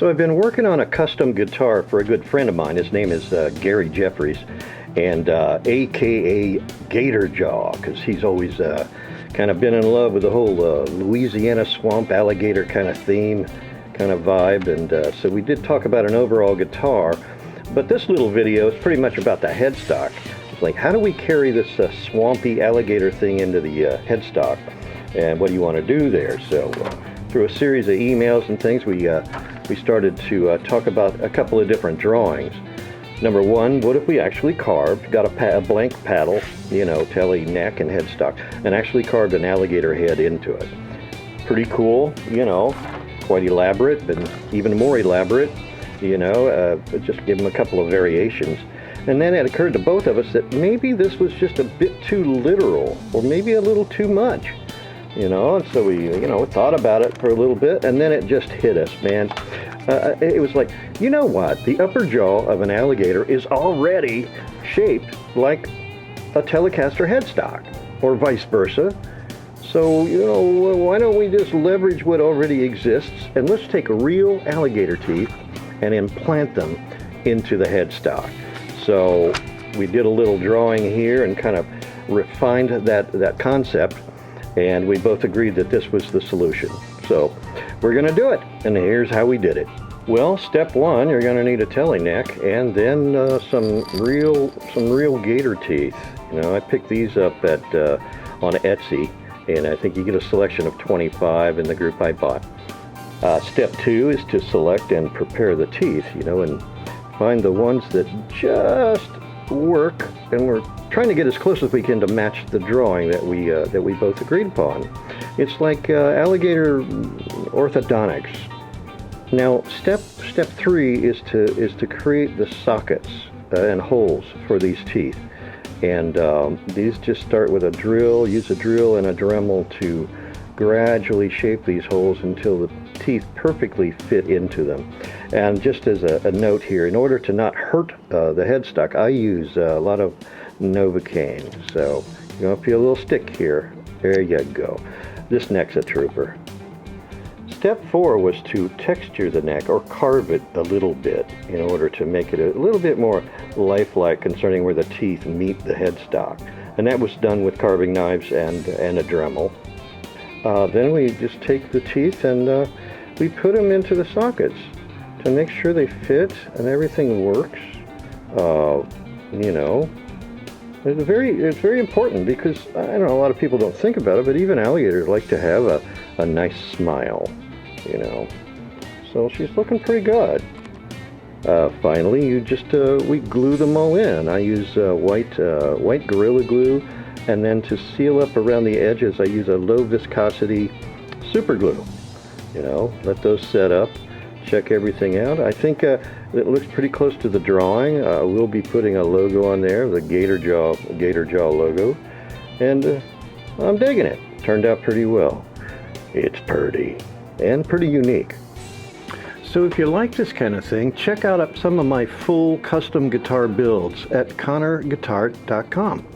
So I've been working on a custom guitar for a good friend of mine. His name is Gary Jeffries, and AKA Gator Jaw, because he's always kind of been in love with the whole Louisiana swamp alligator kind of theme, kind of vibe. And so we did talk about an overall guitar, but this little video is pretty much about the headstock. It's like, how do we carry this swampy alligator thing into the headstock, and what do you want to do there? So through a series of emails and things, we started to talk about a couple of different drawings. Number one, what if we actually carved, got a blank paddle, you know, Tele neck and headstock, and actually carved an alligator head into it. Pretty cool, you know, quite elaborate, but even more elaborate, you know, just give them a couple of variations. And then it occurred to both of us that maybe this was just a bit too literal, or maybe a little too much. You know, and so we, you know, thought about it for a little bit, and then it just hit us, man. It was like, you know what? The upper jaw of an alligator is already shaped like a Telecaster headstock, or vice versa. So, you know, why don't we just leverage what already exists, and let's take real alligator teeth and implant them into the headstock. So we did a little drawing here and kind of refined that concept. And we both agreed that this was the solution. So we're going to do it, and here's how we did it. Well, step one, you're going to need a Tele neck, and then some real gator teeth. You know, I picked these up on Etsy, and I think you get a selection of 25 in the group I bought. Step two is to select and prepare the teeth, you know, and find the ones that just work, and we're trying to get as close as we can to match the drawing that we both agreed upon. It's like alligator orthodontics. Now, step three is to create the sockets and holes for these teeth, and these just start with a drill. Use a drill and a Dremel to gradually shape these holes until the teeth perfectly fit into them. And just as a note here, in order to not hurt the headstock, I use a lot of Novocaine. So you're going to feel a little stick here. There you go. This neck's a trooper. Step four was to texture the neck, or carve it a little bit, in order to make it a little bit more lifelike concerning where the teeth meet the headstock. And that was done with carving knives and a Dremel. Then we just take the teeth and we put them into the sockets to make sure they fit and everything works. You know, it's very important, because I don't know, a lot of people don't think about it, but even alligators like to have a nice smile, you know. So she's looking pretty good. Finally, you just we glue them all in. I use white Gorilla Glue, and then to seal up around the edges, I use a low viscosity super glue. You know, let those set up. Check everything out. I think it looks pretty close to the drawing. We'll be putting a logo on there, the Gator Jaw logo, and I'm digging it. Turned out pretty well. It's pretty, and pretty unique. So if you like this kind of thing, check out some of my full custom guitar builds at connorguitar.com.